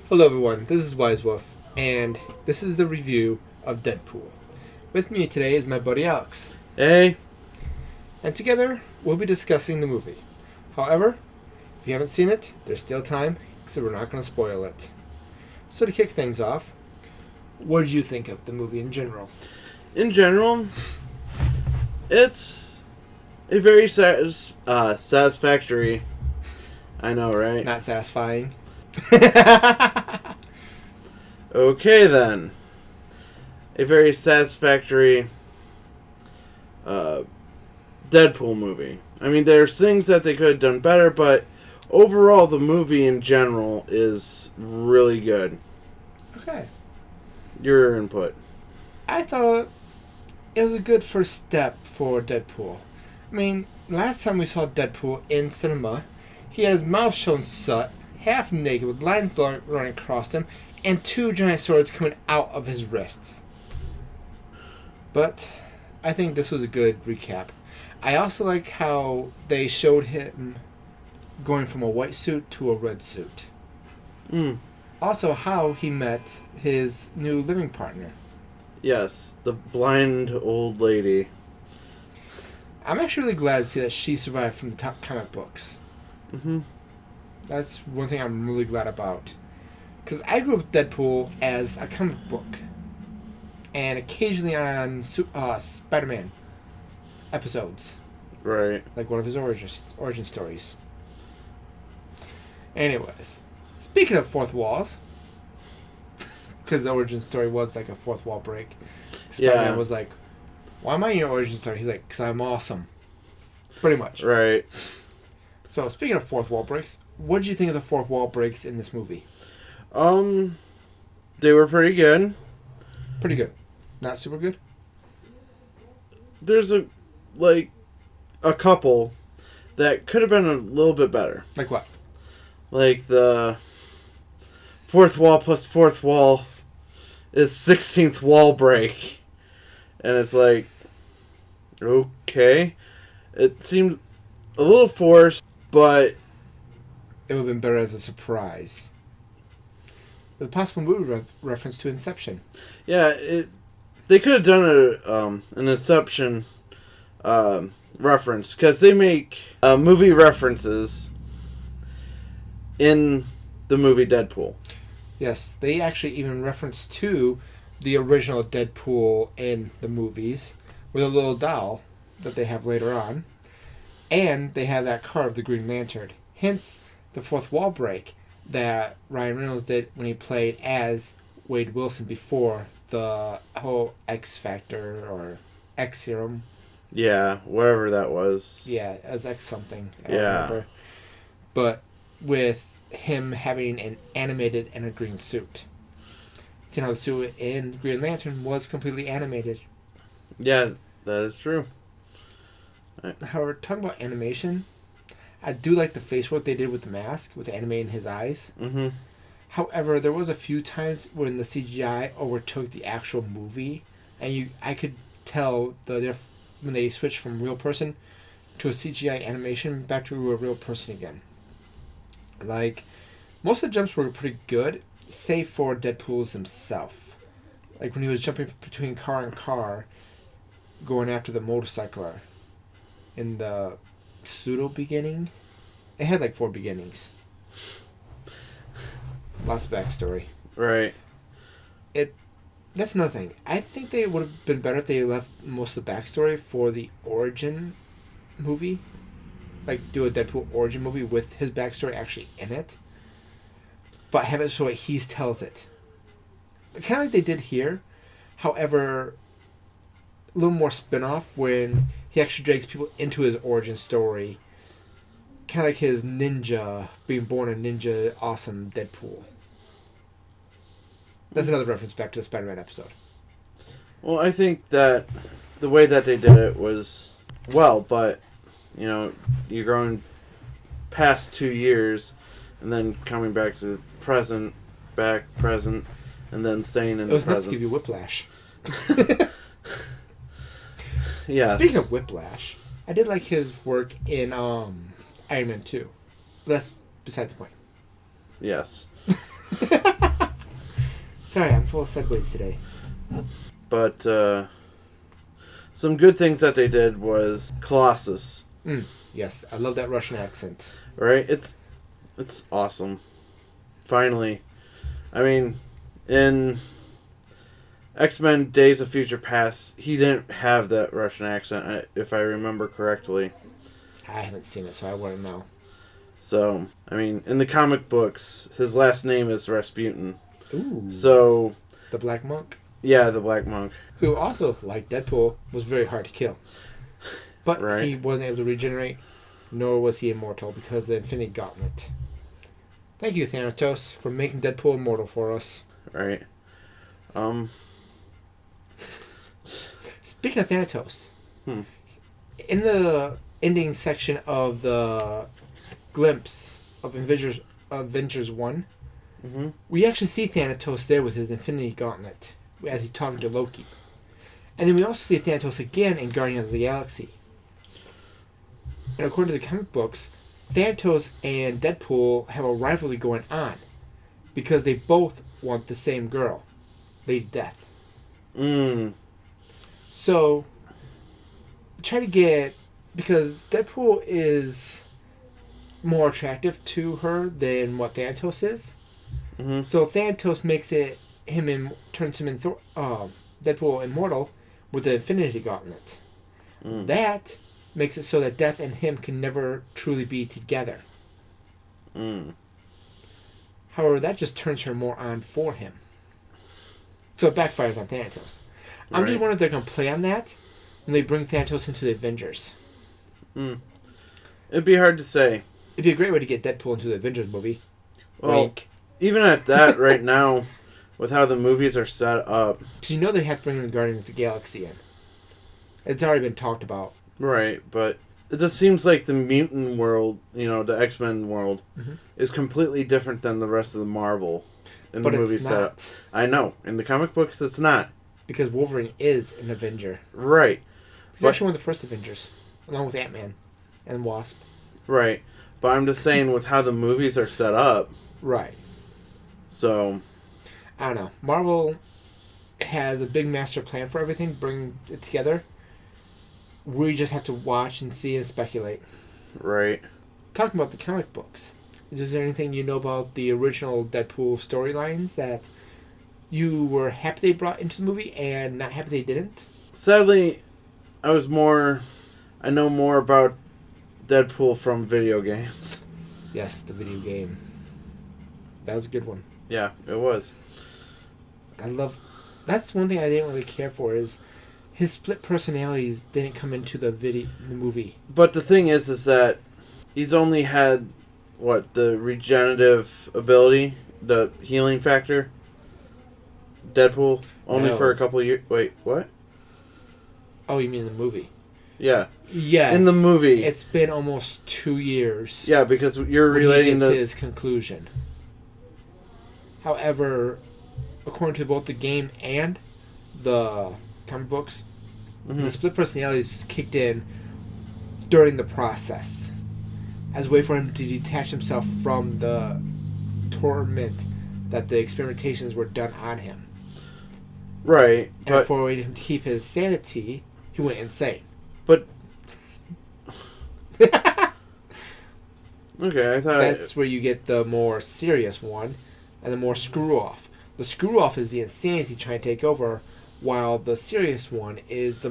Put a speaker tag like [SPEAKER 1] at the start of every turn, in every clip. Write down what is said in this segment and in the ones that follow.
[SPEAKER 1] Hello everyone, this is Wise Wolf, and this is the review of Deadpool. With me today is my buddy Alex.
[SPEAKER 2] Hey.
[SPEAKER 1] And together, we'll be discussing the movie. However, if you haven't seen it, there's still time, so we're not going to spoil it. So to kick things off, what did you think of the movie in general?
[SPEAKER 2] In general, it's a very satisfactory. I know, right?
[SPEAKER 1] Not satisfying.
[SPEAKER 2] Okay, then. A very satisfactory Deadpool movie. I mean, there's things that they could have done better, but overall, the movie in general is really good.
[SPEAKER 1] Okay.
[SPEAKER 2] Your input.
[SPEAKER 1] I thought it was a good first step for Deadpool. I mean, last time we saw Deadpool in cinema, he had his mouth shown shut, half naked with lines running across him, and two giant swords coming out of his wrists. But I think this was a good recap. I also like how they showed him going from a white suit to a red suit. Also, how he met his new living partner.
[SPEAKER 2] Yes, the blind old lady.
[SPEAKER 1] I'm actually really glad to see that she survived from the top comic books.
[SPEAKER 2] Mm-hmm.
[SPEAKER 1] That's one thing I'm really glad about. Because I grew up with Deadpool as a comic book. And occasionally on Spider-Man episodes.
[SPEAKER 2] Right.
[SPEAKER 1] Like one of his origin stories. Anyways. Speaking of fourth walls. Because the origin story was like a fourth wall break. Spider-Man was like, why am I in your origin story? He's like, because I'm awesome. Pretty much.
[SPEAKER 2] Right.
[SPEAKER 1] So, speaking of fourth wall breaks, what did you think of the fourth wall breaks in this movie?
[SPEAKER 2] They were pretty good.
[SPEAKER 1] Pretty good. Not super good?
[SPEAKER 2] There's a couple that could have been a little bit better.
[SPEAKER 1] Like what?
[SPEAKER 2] Like the fourth wall plus fourth wall is 16th wall break. And it's like, okay. It seemed a little forced, but
[SPEAKER 1] it would have been better as a surprise. With a possible movie reference to Inception.
[SPEAKER 2] Yeah, they could have done an Inception reference, because they make movie references in the movie Deadpool.
[SPEAKER 1] Yes, they actually even reference to the original Deadpool in the movies with a little doll that they have later on. And they have that card of the Green Lantern. Hence, the fourth wall break that Ryan Reynolds did when he played as Wade Wilson before the whole X Factor or X Serum.
[SPEAKER 2] Yeah, whatever that was.
[SPEAKER 1] Yeah, as X something. I don't remember. But with him having an animated and a green suit. See how the suit in Green Lantern was completely animated.
[SPEAKER 2] Yeah, that is true.
[SPEAKER 1] However, talking about animation, I do like the face work they did with the mask, with animating his eyes.
[SPEAKER 2] Mm-hmm.
[SPEAKER 1] However, there was a few times when the CGI overtook the actual movie, and I could tell when they switched from real person to a CGI animation back to a real person again. Like, most of the jumps were pretty good, save for Deadpool's himself. Like when he was jumping between car and car, going after the motorcycler. In the pseudo beginning, it had like 4 beginnings. Lots of backstory.
[SPEAKER 2] Right.
[SPEAKER 1] That's another thing. I think they would have been better if they left most of the backstory for the origin movie. Like, do a Deadpool origin movie with his backstory actually in it. But have it so he tells it. Kind of like they did here. However, a little more spin-off when he actually drags people into his origin story. Kind of like his ninja, being born a ninja, awesome Deadpool. That's another reference back to the Spider-Man episode.
[SPEAKER 2] Well, I think that the way that they did it was well, but, you're going past 2 years and then coming back to the present, and then staying in the present. It
[SPEAKER 1] was enough to give you whiplash.
[SPEAKER 2] Yes.
[SPEAKER 1] Speaking of whiplash, I did like his work in Iron Man 2. But that's beside the point.
[SPEAKER 2] Yes.
[SPEAKER 1] full of segues today.
[SPEAKER 2] But some good things that they did was Colossus.
[SPEAKER 1] Yes, I love that Russian accent.
[SPEAKER 2] Right? It's awesome. Finally. I mean, in X-Men Days of Future Past, he didn't have that Russian accent, if I remember correctly.
[SPEAKER 1] I haven't seen it, so I wouldn't know.
[SPEAKER 2] So, I mean, in the comic books, his last name is Rasputin.
[SPEAKER 1] Ooh.
[SPEAKER 2] So...
[SPEAKER 1] The Black Monk?
[SPEAKER 2] Yeah, the Black Monk.
[SPEAKER 1] Who also, like Deadpool, was very hard to kill. But
[SPEAKER 2] Right.
[SPEAKER 1] he wasn't able to regenerate, nor was he immortal because of the Infinity Gauntlet. Thank you, Thanatos, for making Deadpool immortal for us.
[SPEAKER 2] Right.
[SPEAKER 1] Speaking of Thanatos, in the ending section of the glimpse of Avengers 1, we actually see Thanatos there with his Infinity Gauntlet as he's talking to Loki. And then we also see Thanatos again in Guardians of the Galaxy. And according to the comic books, Thanatos and Deadpool have a rivalry going on because they both want the same girl, Lady Death. So, try to get... Because Deadpool is more attractive to her than what Thanatos is. So Thanatos makes it... turns him in Deadpool immortal with the Infinity Gauntlet. That makes it so that Death and him can never truly be together. However, that just turns her more on for him. So it backfires on Thanatos. I'm just wondering if they're going to play on that when they bring Thanatos into the Avengers.
[SPEAKER 2] It'd be hard to say.
[SPEAKER 1] It'd be a great way to get Deadpool into the Avengers movie.
[SPEAKER 2] Well,
[SPEAKER 1] Wink.
[SPEAKER 2] Even at that right now, with how the movies are set up...
[SPEAKER 1] Because you know they have to bring in the Guardians of the Galaxy in. It's already been talked about.
[SPEAKER 2] Right, but it just seems like the mutant world, the X-Men world, is completely different than the rest of the Marvel in the movie setup. I know. In the comic books, it's not.
[SPEAKER 1] Because Wolverine is an Avenger.
[SPEAKER 2] Right.
[SPEAKER 1] He's actually one of the first Avengers, along with Ant-Man and Wasp.
[SPEAKER 2] Right. But I'm just saying with how the movies are set up.
[SPEAKER 1] Right.
[SPEAKER 2] So...
[SPEAKER 1] I don't know. Marvel has a big master plan for everything, bring it together. We just have to watch and see and speculate.
[SPEAKER 2] Right.
[SPEAKER 1] Talking about the comic books, is there anything you know about the original Deadpool storylines that you were happy they brought into the movie and not happy they didn't?
[SPEAKER 2] Sadly, I know more about Deadpool from video games.
[SPEAKER 1] Yes, the video game. That was a good one.
[SPEAKER 2] Yeah, it was.
[SPEAKER 1] That's one thing I didn't really care for is his split personalities didn't come into the movie.
[SPEAKER 2] But the thing is that he's only had the regenerative ability, the healing factor. Deadpool only for a couple of years. Wait, what?
[SPEAKER 1] Oh, you mean the movie?
[SPEAKER 2] Yeah.
[SPEAKER 1] Yes.
[SPEAKER 2] In the movie,
[SPEAKER 1] it's been almost 2 years.
[SPEAKER 2] Yeah, because you're relating
[SPEAKER 1] to his conclusion. However, according to both the game and the comic books, the split personalities kicked in during the process as a way for him to detach himself from the torment that the experimentations were done on him.
[SPEAKER 2] Right.
[SPEAKER 1] And for him to keep his sanity, he went insane.
[SPEAKER 2] But... Okay, I thought...
[SPEAKER 1] That's where you get the more serious one and the more screw-off. The screw-off is the insanity trying to take over, while the serious one is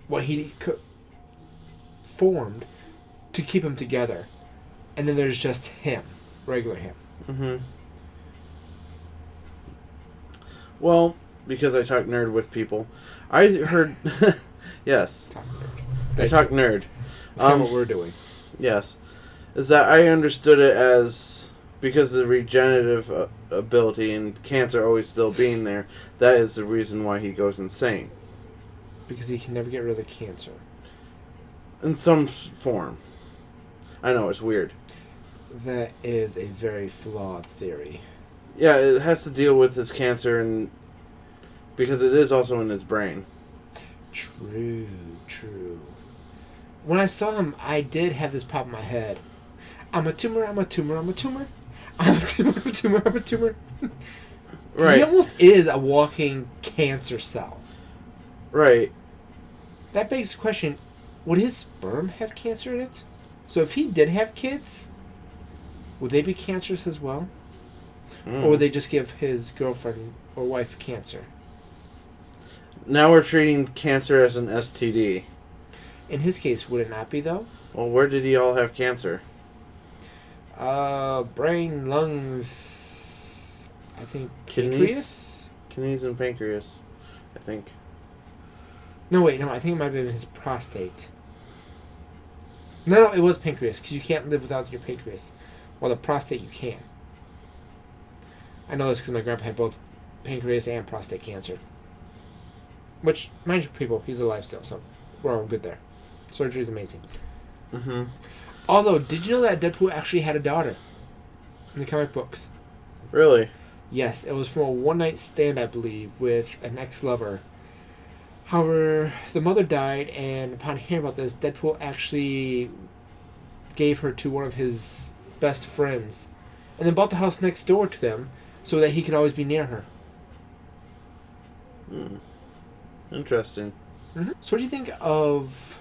[SPEAKER 1] what he formed to keep him together. And then there's just him, regular him.
[SPEAKER 2] Well, because I talk nerd with people, I heard... Yes.
[SPEAKER 1] Talk nerd.
[SPEAKER 2] I talk nerd.
[SPEAKER 1] That's kind of what we're doing.
[SPEAKER 2] Yes. Is that I understood it as... Because of the regenerative ability and cancer always still being there, that is the reason why he goes insane.
[SPEAKER 1] Because he can never get rid of the cancer.
[SPEAKER 2] In some form. I know, it's weird.
[SPEAKER 1] That is a very flawed theory.
[SPEAKER 2] Yeah, it has to deal with his cancer and... Because it is also in his brain.
[SPEAKER 1] True. When I saw him, I did have this pop in my head. I'm a tumor. I'm a tumor. I'm a tumor. I'm a tumor. I'm a tumor. I'm a tumor.
[SPEAKER 2] Right.
[SPEAKER 1] He almost is a walking cancer cell.
[SPEAKER 2] Right.
[SPEAKER 1] That begs the question, would his sperm have cancer in it? So if he did have kids, would they be cancerous as well? Or would they just give his girlfriend or wife cancer?
[SPEAKER 2] Now we're treating cancer as an STD.
[SPEAKER 1] In his case, would it not be, though?
[SPEAKER 2] Well, where did he all have cancer?
[SPEAKER 1] Brain, lungs, I think
[SPEAKER 2] Kidneys?
[SPEAKER 1] pancreas?
[SPEAKER 2] Kidneys and pancreas, I think.
[SPEAKER 1] No, wait, no, I think it might have been his prostate. No, it was pancreas, because you can't live without your pancreas. Well, the prostate you can. I know this because my grandpa had both pancreas and prostate cancer. Which, mind you, people, he's alive still, so we're all good there. Surgery's amazing.
[SPEAKER 2] Mm-hmm.
[SPEAKER 1] Although, did you know that Deadpool actually had a daughter in the comic books?
[SPEAKER 2] Really?
[SPEAKER 1] Yes, it was from a one-night stand, I believe, with an ex-lover. However, the mother died, and upon hearing about this, Deadpool actually gave her to one of his best friends, and then bought the house next door to them so that he could always be near her.
[SPEAKER 2] Hmm. Interesting.
[SPEAKER 1] Mm-hmm. So what do you think of